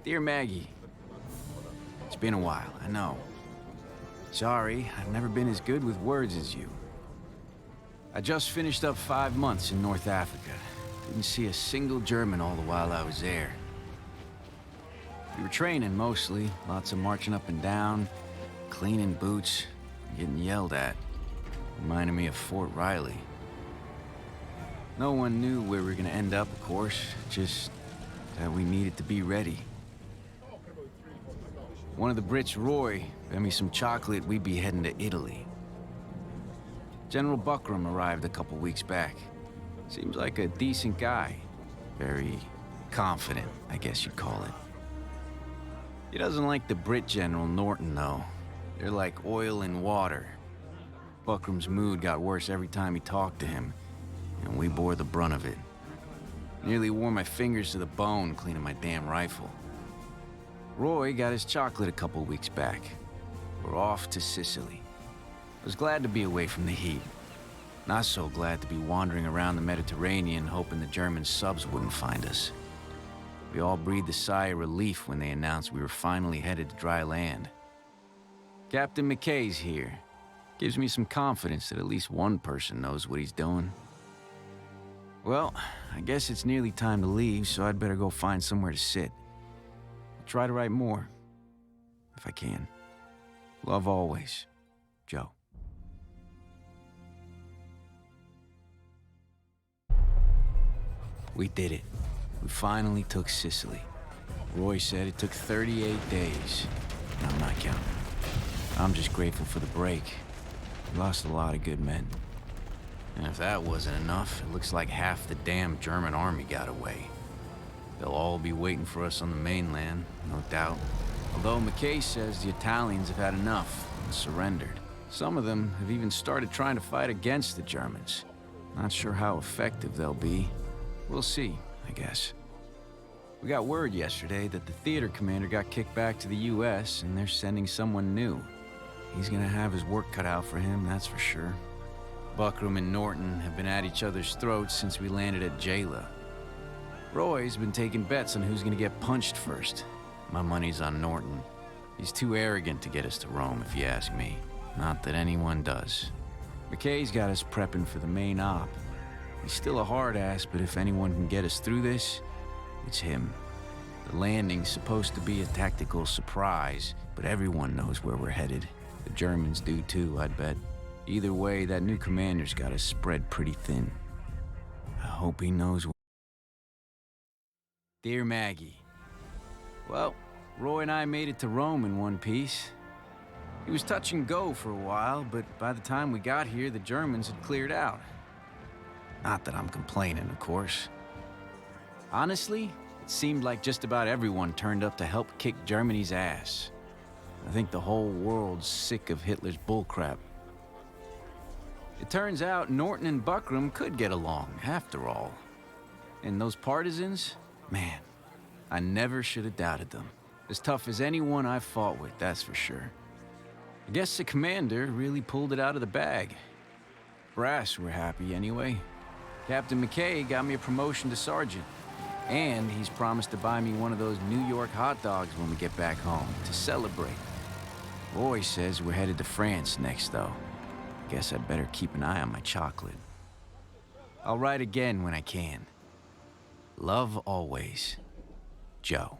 Dear Maggie, it's been a while, I know. Sorry, I've never been as good with words as you. I just finished up 5 months in North Africa. Didn't see a single German all the while I was there. We were training mostly, lots of marching up and down, cleaning boots, getting yelled at. Reminded me of Fort Riley. No one knew where we were gonna end up, of course, just that we needed to be ready. One of the Brits, Roy, fed me some chocolate. We'd be heading to Italy. General Buckram arrived a couple weeks back. Seems like a decent guy. Very confident, I guess you'd call it. He doesn't like the Brit General Norton, though. They're like oil and water. Buckram's mood got worse every time he talked to him, and we bore the brunt of it. Nearly wore my fingers to the bone cleaning my damn rifle. Roy got his chocolate a couple weeks back. We're off to Sicily. I was glad to be away from the heat. Not so glad to be wandering around the Mediterranean hoping the German subs wouldn't find us. We all breathed a sigh of relief when they announced we were finally headed to dry land. Captain McKay's here. Gives me some confidence that at least one person knows what he's doing. Well, I guess it's nearly time to leave, so I'd better go find somewhere to sit. I'll try to write more, if I can. Love always, Joe. We did it. We finally took Sicily. Roy said it took 38 days. And I'm not counting. I'm just grateful for the break. We lost a lot of good men. And if that wasn't enough, it looks like half the damn German army got away. They'll all be waiting for us on the mainland, no doubt. Although McKay says the Italians have had enough and surrendered. Some of them have even started trying to fight against the Germans. Not sure how effective they'll be. We'll see, I guess. We got word yesterday that the theater commander got kicked back to the US and they're sending someone new. He's gonna have his work cut out for him, that's for sure. Buckram and Norton have been at each other's throats since we landed at Jayla. Roy's been taking bets on who's gonna get punched first. My money's on Norton. He's too arrogant to get us to Rome, if you ask me. Not that anyone does. McKay's got us prepping for the main op. He's still a hard ass, but if anyone can get us through this, it's him. The landing's supposed to be a tactical surprise, but everyone knows where we're headed. The Germans do too, I'd bet. Either way, that new commander's got us spread pretty thin. I hope he knows what... Dear Maggie. Well, Roy and I made it to Rome in one piece. It was touch and go for a while, but by the time we got here, the Germans had cleared out. Not that I'm complaining, of course. Honestly, it seemed like just about everyone turned up to help kick Germany's ass. I think the whole world's sick of Hitler's bullcrap. It turns out Norton and Buckram could get along, after all. And those partisans, man, I never should have doubted them. As tough as anyone I've fought with, that's for sure. I guess the commander really pulled it out of the bag. Brass were happy anyway. Captain McKay got me a promotion to sergeant. And he's promised to buy me one of those New York hot dogs when we get back home, to celebrate. Roy says we're headed to France next, though. Guess I'd better keep an eye on my chocolate. I'll write again when I can. Love always, Joe.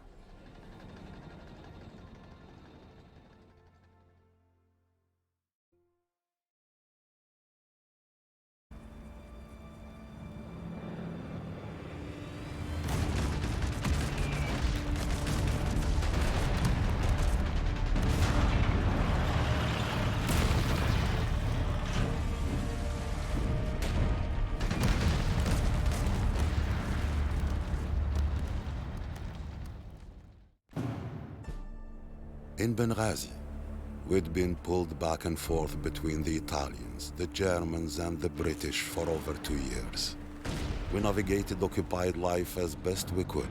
In Benghazi, we'd been pulled back and forth between the Italians, the Germans, and the British for over 2 years. We navigated occupied life as best we could,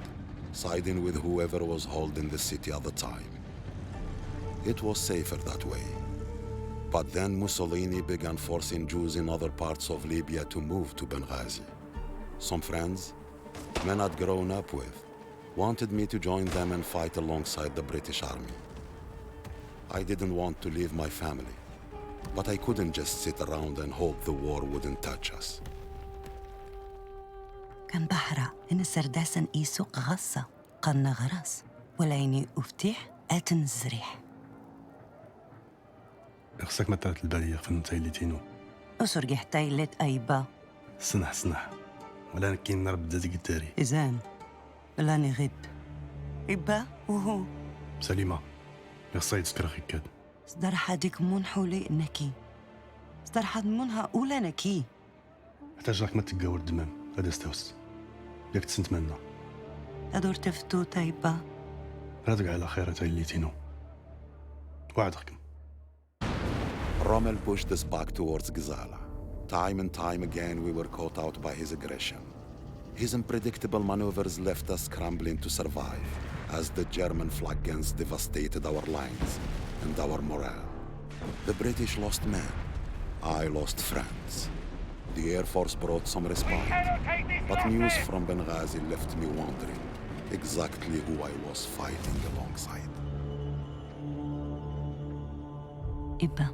siding with whoever was holding the city at the time. It was safer that way. But then Mussolini began forcing Jews in other parts of Libya to move to Benghazi. Some friends, men I'd grown up with, wanted me to join them and fight alongside the British Army. I didn't want to leave my family, but I couldn't just sit around and hope the war wouldn't touch us. كان بحرة إن سرداسن إيسوق غصة قلنا غرس وليني أفتح آتن الزريح. خصك ما تعرف البالية فن تايلي تينو أسرق حتايلت أيبا سنح ولكن نرب دازي قتاري إذن لاني غد إبا وهو سليمة يخصاي تسكر خيكاد صدر حدك من حولي إنكي صدر حد منها أولا نكي احتاج راك ما تتقاور الدمام غادي استوس ياك تسنت منا أدور تفتو تايبا رادك على خير تايلي تينو وعدكم. Rommel pushed us back towards Gazala. Time and time again we were caught out by his aggression. His unpredictable maneuvers left us scrambling to survive as the German flak guns devastated our lines and our morale. The British lost men. I lost friends. The Air Force brought some respite, but news from Benghazi left me wondering exactly who I was fighting alongside. إبا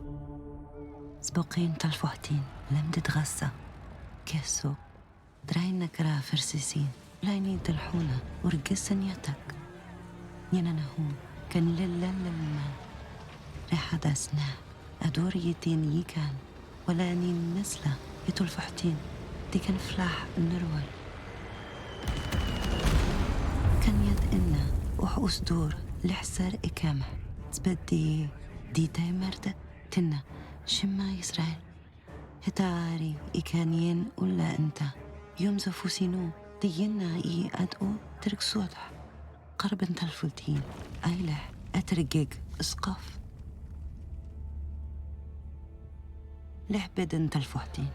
سبقين تلفوحتين لم تتغسى كيسو دراينا كرا فرسيسين بلايني تلحونا ورقسن يتك يننا هون كان للمان ريحة داسنا أدور يتين يكان ولاني النسلة يتلفوحتين دي كان فلاح النرول كان يد إنا وحوس دور لحسار إكامح تبدي دي تايمرد تنا شما إسرائيل هتاري إكانيين ولا أنت يوم زفوسينو دينا إي أدقو ترك صوتح قرب انت الفلتين أيلح أترقق اسقف لحبد انت الفوحتين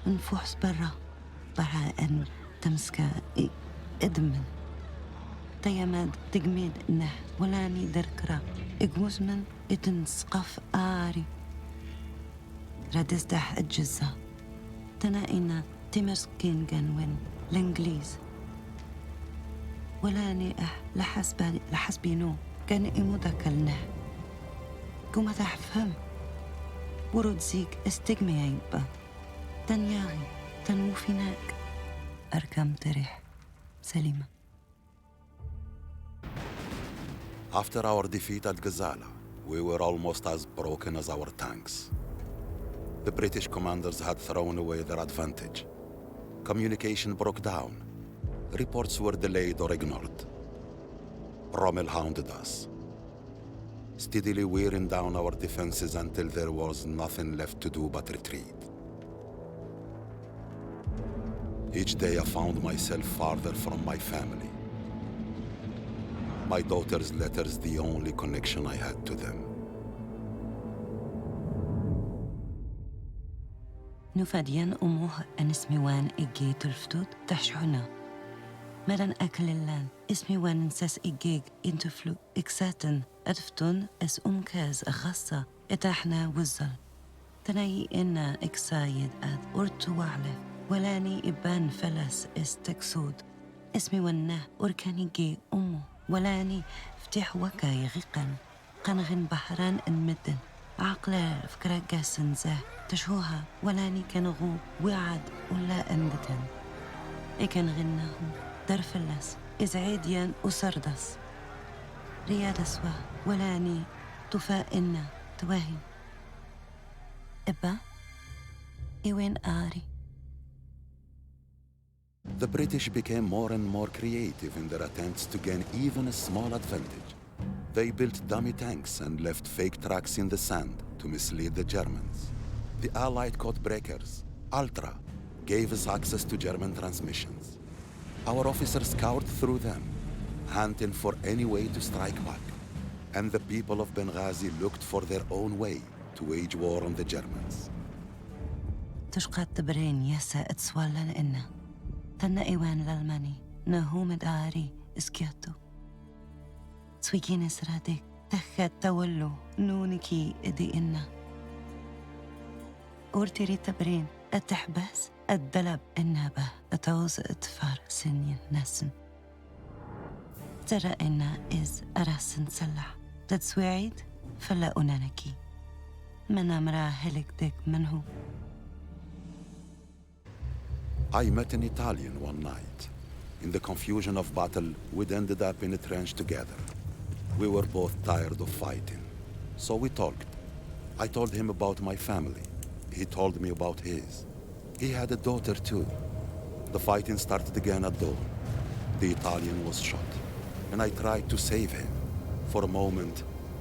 انفوحس برا أن تمسكا إدمن تياماد تجميد نه ولاني دركرا إجوز من إتنسقف آري ردزدح الجزة تنائنا تمسكين جنوين الإنجليز ولاني لحسبينو كان إمودا كالنه كما تحفهم ورد زيك استجمي يبا تنياغي تنوفيناك أركم تريح سليمة. After our defeat at Gazala, we were almost as broken as our tanks. The British commanders had thrown away their advantage. Communication broke down. Reports were delayed or ignored. Rommel hounded us, steadily wearing down our defenses until there was nothing left to do but retreat. Each day I found myself farther from my family. My daughter's letters the only connection I had to them. نفاديان أموه أن اسمي وان إجيت الفتوت تحشحنا مدن أكل اللان اسمي وان نساس إجيج إنتفلو إكساتن أدفتون أس كاز أخصة إتاحنا وزل تناي إنا إكسايد أد أرتو وعلف ولاني إبان فلس استكسود اسمي وانه أركاني جي أمو ولاني فتح وكاي غيقن قنغن بحران المدن عقلة فكرة جاسن زاه تشهوها ولاني كان غو وعد ولا أندتن إكن غناهم درفلس إزعيديان وسردس ريادة سوا ولاني تفائنا تواهي إبا إوين آري. The British became more and more creative in their attempts to gain even a small advantage. They built dummy tanks and left fake tracks in the sand to mislead the Germans. The Allied code breakers, Ultra, gave us access to German transmissions. Our officers scoured through them, hunting for any way to strike back. And the people of Benghazi looked for their own way to wage war on the Germans. تشقى التبرين يسا اتسوالا إنا تنا إيوان للماني نهوم داري اسكياتو سويكين سرادك تخت تولو نونكي إدي إنا أورتيري تبرين التحباس الدلب النابة أتوز أتفار سنين نسن ترى إن إز أراس نسلح تتسويعيد فلا أنانكي من أمرا هلك ديك منه. I met an Italian one night. In the confusion of battle, we'd ended up in a trench together. We were both tired of fighting, so we talked. I told him about my family. He told me about his. He had a daughter too. The fighting started again at dawn. The Italian was shot, and I tried to save him. For a moment,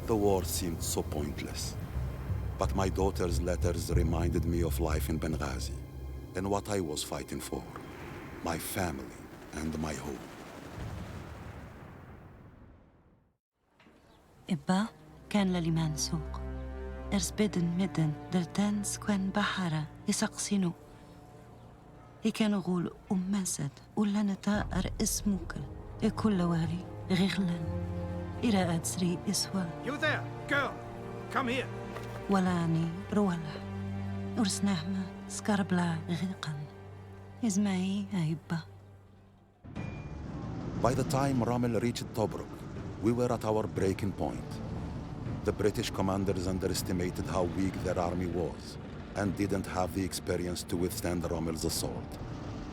the war seemed so pointless. But my daughter's letters reminded me of life in Benghazi and what I was fighting for, my family and my home. إبا كان لليمان سوق إرسبدن مدن دلتان سكوان بحرة يسقسينو كانوا غول مسد ولا نتاقر اسموكل يكل واري غغلن إراءات سري إسوا. You there, girl! Come here! ولاني رولا ورسناهما سكربلا غيقن إزمعي أيبا. By the time Rommel reached Tobruk, we were at our breaking point. The British commanders underestimated how weak their army was and didn't have the experience to withstand Rommel's assault.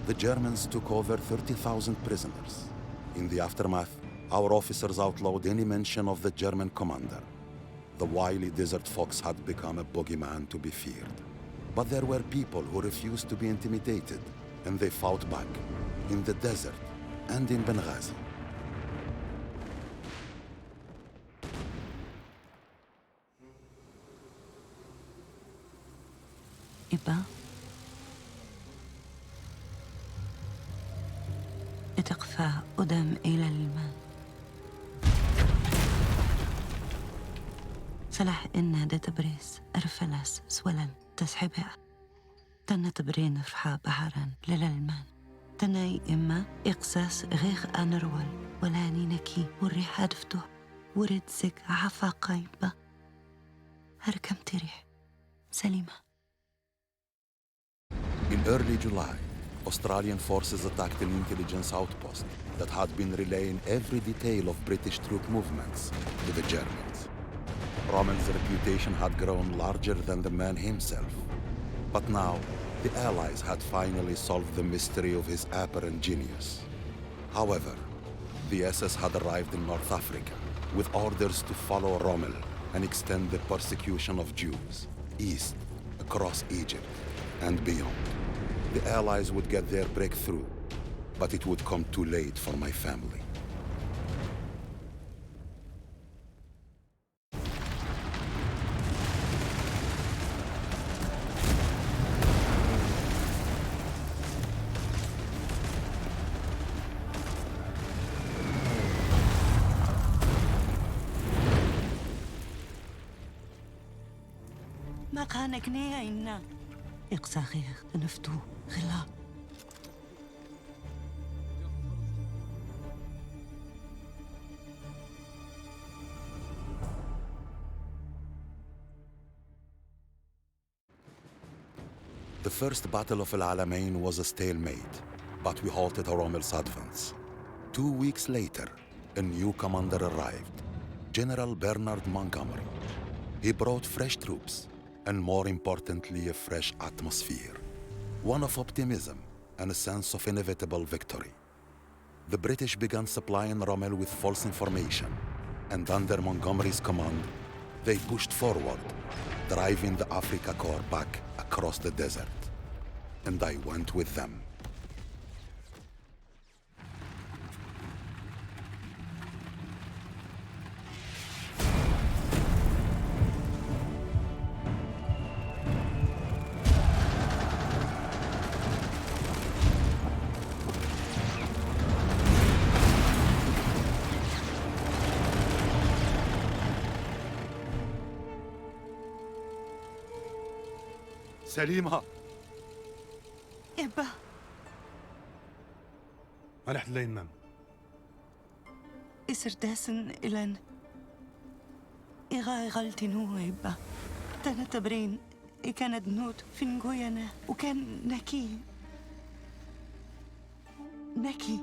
The Germans took over 30,000 prisoners. In the aftermath, our officers outlawed any mention of the German commander. The wily Desert Fox had become a bogeyman to be feared. But there were people who refused to be intimidated, and they fought back, in the desert and in Benghazi. إبا اتقفى قدام إلى الماء سلاح إنا دا تبريس أرفلس سولن تسحبها تنا تبرين رفحا بحران للالمان تناي إما إقساس غيغ أنرول ولاني نكي والريح هدفته ورد زك عفا قايبة هركم تريح سليمة. In early July, Australian forces attacked an intelligence outpost that had been relaying every detail of British troop movements to the Germans. Rommel's reputation had grown larger than the man himself. But now, the Allies had finally solved the mystery of his apparent genius. However, the SS had arrived in North Africa with orders to follow Rommel and extend the persecution of Jews east, across Egypt, and beyond. The Allies would get their breakthrough, but it would come too late for my family. ما كانك نيا إنا إقساخيخ تنفتو غلا. The first Battle of El Alamein was a stalemate, but we halted Rommel's advance. 2 weeks later, a new commander arrived, General Bernard Montgomery. He brought fresh troops, and more importantly, a fresh atmosphere. One of optimism and a sense of inevitable victory. The British began supplying Rommel with false information, and under Montgomery's command, they pushed forward, driving the Afrika Korps back across the desert. And I went with them. سليمة إبا ما رحت لين مام إسرداسن إلن إغا غلطي نو إبا تانا تبرين كانت نوت فنجوينا وكان نكي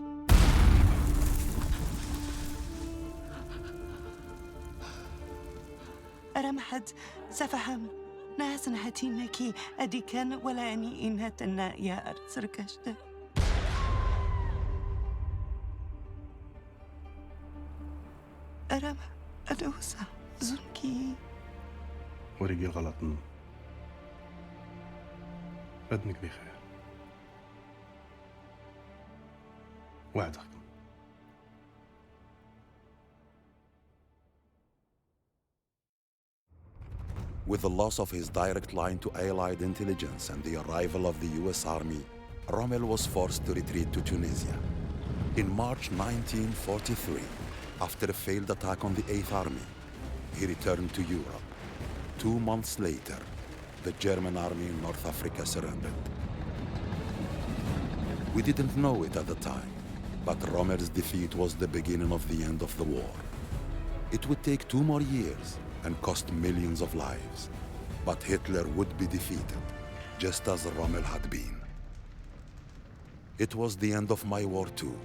أرمحد سفهم ناس هتينكي أدي كان ولا أني إنهتنا يا أرسركشت أرم أدوسا زنكي ورقي غلط بدنك بخير وعدك. With the loss of his direct line to Allied intelligence and the arrival of the US Army, Rommel was forced to retreat to Tunisia. In March 1943, after a failed attack on the 8th Army, he returned to Europe. 2 months later, the German army in North Africa surrendered. We didn't know it at the time, but Rommel's defeat was the beginning of the end of the war. It would take 2 more years and cost millions of lives, but Hitler would be defeated, just as Rommel had been. It was the end of my war too.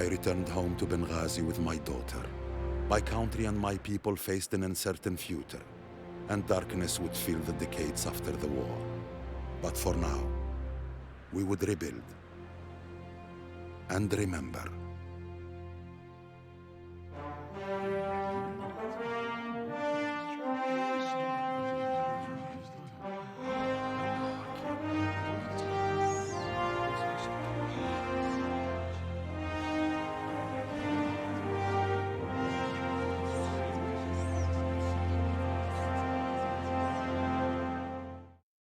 I returned home to Benghazi with my daughter. My country and my people faced an uncertain future, and darkness would fill the decades after the war. But for now, we would rebuild and remember.